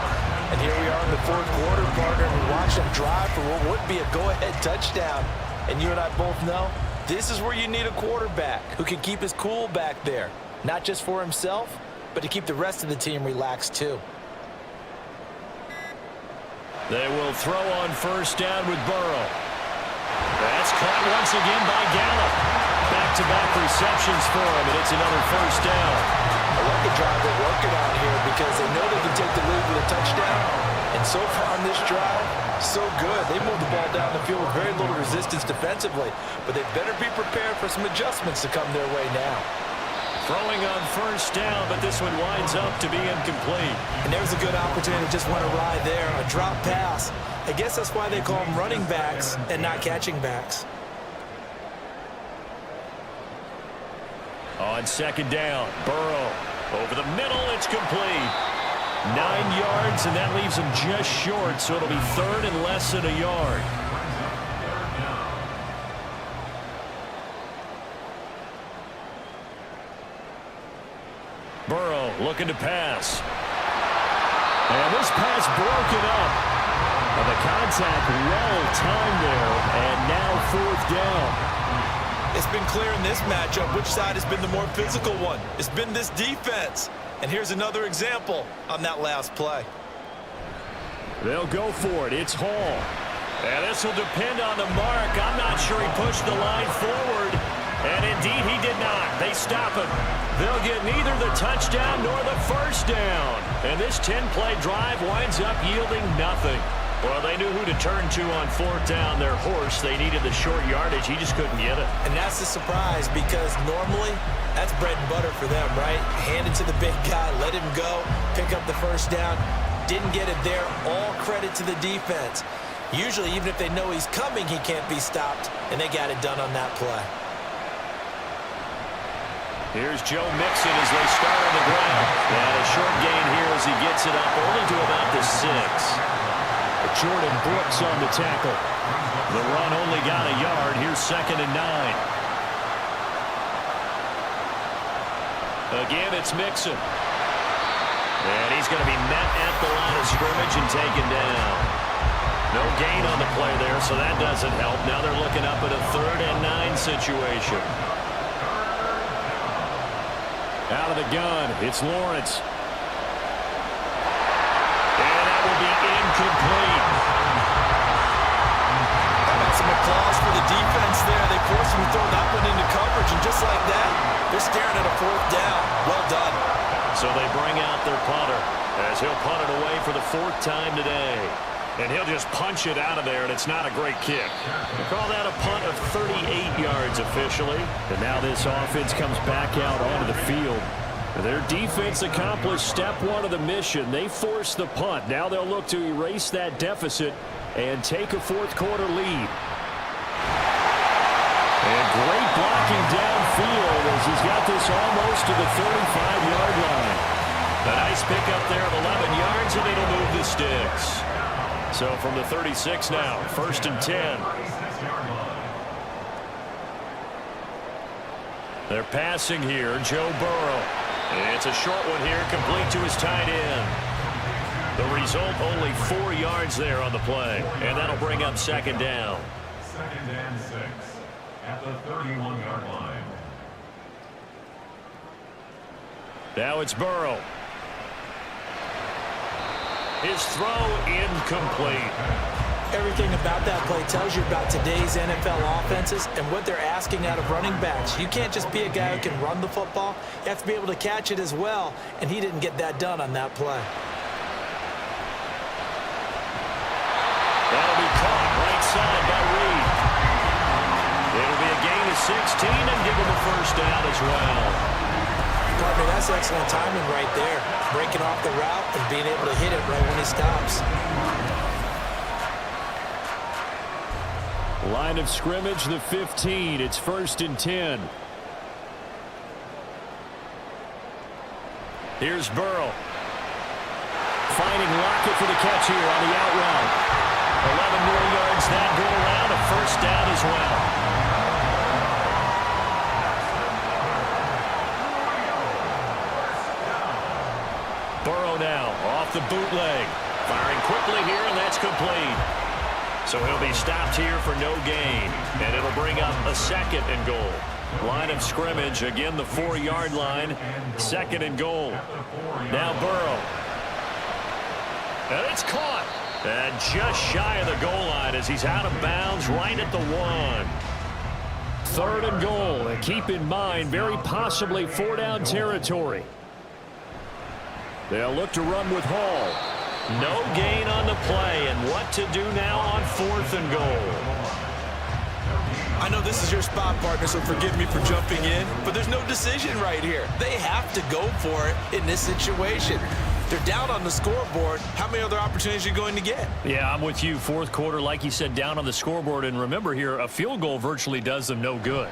And here we are in the 4th quarter, partner, and we watch them drive for what would be a go-ahead touchdown. And you and I both know this is where you need a quarterback who can keep his cool back there, not just for himself, but to keep the rest of the team relaxed too. They will throw on first down with Burrow. That's caught once again by Gallup. Back-to-back receptions for him, and it's another first down. I like the drive they're working on here because they know they can take the lead with a touchdown. And so far on this drive, so good. They moved the ball down the field with very little resistance defensively, but they better be prepared for some adjustments to come their way now. Throwing on first down, but this one winds up to be incomplete. And there's a good opportunity, just went awry there. A drop pass. I guess that's why they call them running backs and not catching backs. On 2nd down, Burrow over the middle, it's complete. 9 yards, and that leaves him just short, so it'll be 3rd and less than a yard. Burrow looking to pass. And this pass broken up. And the contact well timed there, and now 4th down. It's been clear in this matchup which side has been the more physical one. It's been this defense. And here's another example on that last play. They'll go for it. It's Hall. And this will depend on the mark. I'm not sure he pushed the line forward. And indeed, he did not. They stop him. They'll get neither the touchdown nor the first down. And this 10-play drive winds up yielding nothing. Well, they knew who to turn to on 4th down. Their horse, they needed the short yardage. He just couldn't get it. And that's the surprise because normally that's bread and butter for them, right? Hand it to the big guy, let him go, pick up the first down. Didn't get it there. All credit to the defense. Usually, even if they know he's coming, he can't be stopped. And they got it done on that play. Here's Joe Mixon as they start on the ground. And a short gain here as he gets it up only to about the 6. Jordan Brooks on the tackle. The run only got a yard. Here's 2nd and 9. Again, it's Mixon. And he's going to be met at the line of scrimmage and taken down. No gain on the play there, so that doesn't help. Now they're looking up at a 3rd and 9 situation. Out of the gun, it's Lawrence. And that will be incomplete. How about some applause for the defense there? They forced him to throw that one into coverage, and just like that, they're staring at a 4th down. Well done. So they bring out their punter as he'll punt it away for the 4th time today. And he'll just punch it out of there, and it's not a great kick. We call that a punt of 38 yards officially. And now this offense comes back out onto the field. Their defense accomplished step 1 of the mission. They forced the punt. Now they'll look to erase that deficit and take a 4th quarter lead. And great blocking downfield as he's got this almost to the 35-yard line. A nice pickup there of 11 yards, and it'll move the sticks. So from the 36 now, 1st and 10. They're passing here, Joe Burrow. It's a short one here, complete to his tight end. The result, only 4 yards there on the play, and that'll bring up 2nd down. 2nd and 6 at the 31-yard line. Now it's Burrow. His throw incomplete. Everything about that play tells you about today's NFL offenses and what they're asking out of running backs. You can't just be a guy who can run the football. You have to be able to catch it as well, and he didn't get that done on that play. That'll be caught right side by Reed. It'll be a gain of 16 and give him a first down as well. Partner, that's excellent timing right there. Breaking off the route and being able to hit it right when he stops. Line of scrimmage, the 15. It's 1st and 10. Here's Burrow. Finding Lockett for the catch here on the out route. 11 more yards that go around, a first down as well. Burrow now off the bootleg. Firing quickly here, and that's complete. So he'll be stopped here for no gain, and it'll bring up a 2nd and goal. Line of scrimmage, again the 4-yard line, 2nd and goal. Now Burrow. And it's caught. And just shy of the goal line as he's out of bounds right at the 1. 3rd and goal. And keep in mind, very possibly 4-down territory. They'll look to run with Hall. No gain on the play, and what to do now on 4th and goal. I know this is your spot, partner, so forgive me for jumping in, but there's no decision right here. They have to go for it in this situation. They're down on the scoreboard. How many other opportunities are you going to get? Yeah, I'm with you. 4th quarter, like you said, down on the scoreboard. And remember here, a field goal virtually does them no good.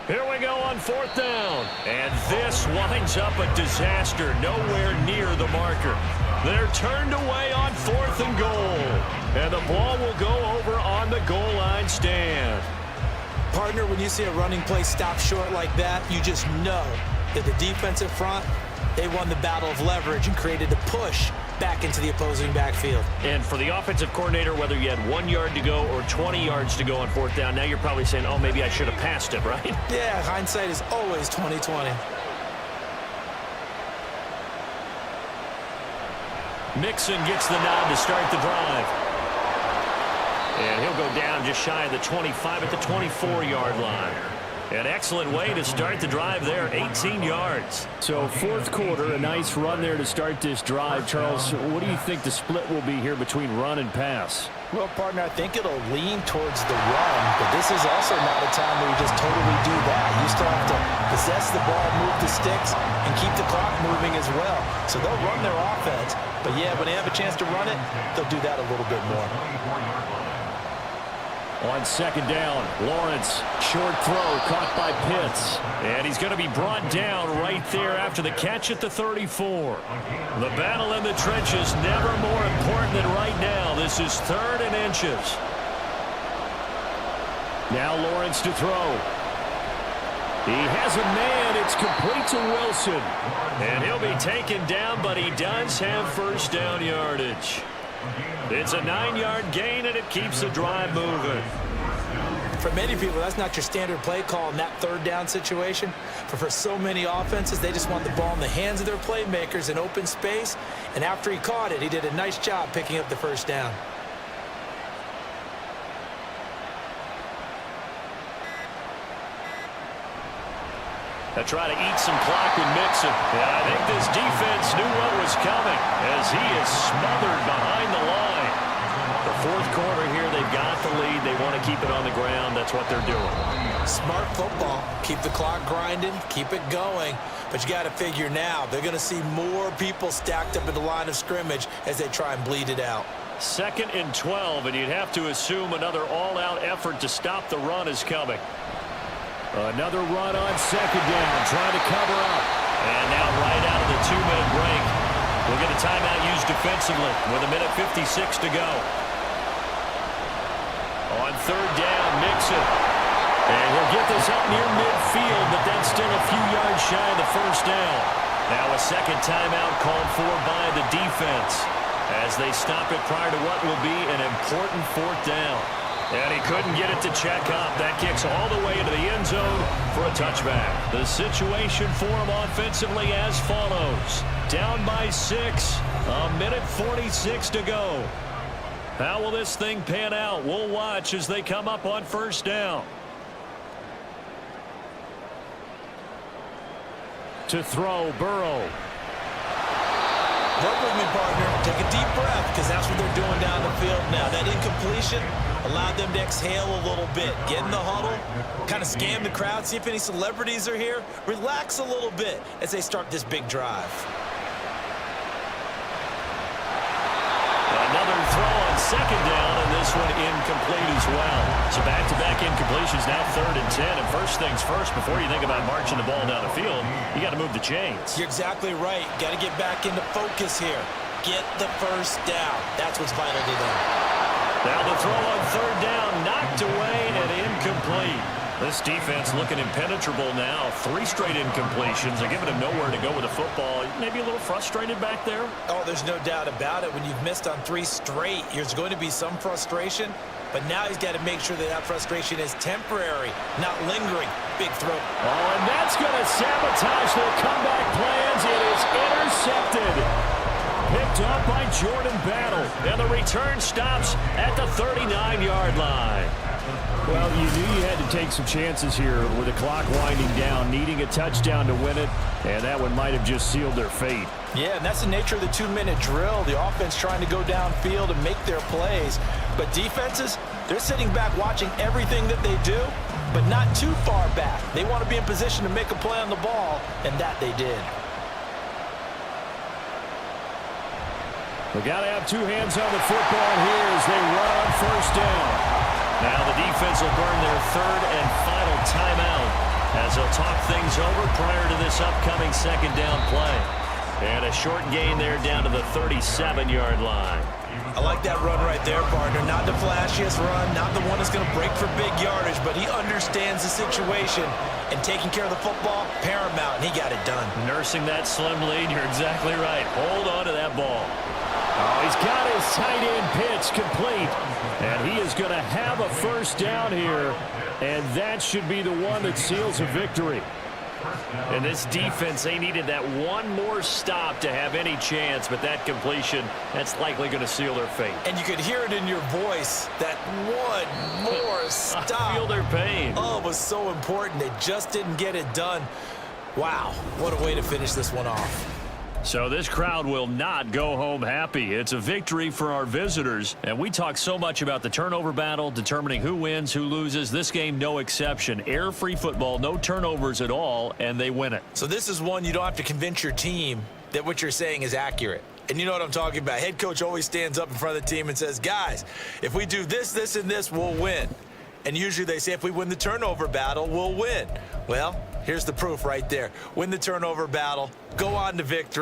Here we go on 4th down. And this winds up a disaster. Nowhere near the marker. They're turned away on 4th and goal. And the ball will go over on the goal line stand. Partner, when you see a running play stop short like that, you just know that the defensive front, they won the battle of leverage and created a push back into the opposing backfield. And for the offensive coordinator, whether you had 1 yard to go or 20 yards to go on 4th down, now you're probably saying, oh, maybe I should have passed it, right? Yeah, hindsight is always 20/20. Mixon gets the nod to start the drive. And he'll go down just shy of the 25 at the 24-yard line. An excellent way to start the drive there, 18 yards. So 4th quarter, a nice run there to start this drive. Charles, what do you think the split will be here between run and pass? Well, partner, I think it'll lean towards the run, but this is also not a time where you just totally do that. You still have to possess the ball, move the sticks, and keep the clock moving as well. So they'll run their offense, but yeah, when they have a chance to run it, they'll do that a little bit more. On 2nd down, Lawrence, short throw caught by Pitts. And he's going to be brought down right there after the catch at the 34. The battle in the trenches never more important than right now. This is 3rd and inches. Now Lawrence to throw. He has a man. It's complete to Wilson. And he'll be taken down, but he does have 1st down yardage. It's a 9-yard gain, and it keeps the drive moving. For many people, that's not your standard play call in that 3rd down situation. But for so many offenses, they just want the ball in the hands of their playmakers in open space. And after he caught it, he did a nice job picking up the 1st down. They try to eat some clock with Mixon. Yeah, I think this defense knew what was coming as he is smothered behind the line. The 4th quarter here, they've got the lead. They want to keep it on the ground. That's what they're doing. Smart football. Keep the clock grinding. Keep it going. But you got to figure now, they're going to see more people stacked up at the line of scrimmage as they try and bleed it out. 2nd and 12, and you'd have to assume another all-out effort to stop the run is coming. Another run on 2nd down, trying to cover up. And now right out of the 2-minute break, we'll get a timeout used defensively with 1:56 to go. On 3rd down, Mixon. And he'll get this up near midfield, but that's still a few yards shy of the 1st down. Now a 2nd timeout called for by the defense as they stop it prior to what will be an important 4th down. And he couldn't get it to check up. That kicks all the way into the end zone for a touchback. The situation for him offensively as follows. Down by 6, A minute 46 to go. How will this thing pan out? We'll watch as they come up on first down. To throw, Burrow. Work with me, partner. Take a deep breath, because that's what they're doing down the field now. That incompletion allowed them to exhale a little bit. Get in the huddle, kind of scan the crowd, see if any celebrities are here. Relax a little bit as they start this big drive. Another throw on second down, and this one incomplete as well. So back-to-back incompletions, now 3rd and 10. And first things first, before you think about marching the ball down the field, you got to move the chains. You're exactly right. Got to get back into focus here. Get the first down. That's what's vital to them. Now the throw on 3rd down, knocked away and incomplete. This defense looking impenetrable now. 3 straight incompletions. They're giving him nowhere to go with the football. Maybe a little frustrated back there? Oh, there's no doubt about it. When you've missed on 3 straight, there's going to be some frustration. But now he's got to make sure that that frustration is temporary, not lingering. Big throw. Oh, and that's going to sabotage their comeback plans. It is intercepted. Picked up by Jordan Battle. And the return stops at the 39-yard line. Well, you knew you had to take some chances here with the clock winding down, needing a touchdown to win it, and that one might have just sealed their fate. Yeah, and that's the nature of the 2-minute drill. The offense trying to go downfield and make their plays. But defenses, they're sitting back watching everything that they do, but not too far back. They want to be in position to make a play on the ball, and that they did. We got to have 2 hands on the football here as they run on first down. Now the defense will burn their 3rd and final timeout as they'll talk things over prior to this upcoming 2nd down play. And a short gain there down to the 37-yard line. I like that run right there, partner. Not the flashiest run, not the one that's going to break for big yardage, but he understands the situation, and taking care of the football, paramount, and he got it done. Nursing that slim lead, you're exactly right. Hold on to that ball. Oh, he's got his tight end pitch complete, and he is going to have a first down here, and that should be the one that seals a victory. And this defense, they needed that one more stop to have any chance, but that completion, that's likely going to seal their fate. And you could hear it in your voice, that one more stop. I feel their pain. Oh, it was so important. They just didn't get it done. Wow, what a way to finish this one off. So this crowd will not go home happy. It's a victory for our visitors. And we talk so much about the turnover battle, determining who wins, who loses. This game, no exception. Air-free football, no turnovers at all, and they win it. So this is one you don't have to convince your team that what you're saying is accurate. And you know what I'm talking about. Head coach always stands up in front of the team and says, guys, if we do this, this, and this, we'll win. And usually they say if we win the turnover battle, we'll win. Well, here's the proof right there. Win the turnover battle, go on to victory.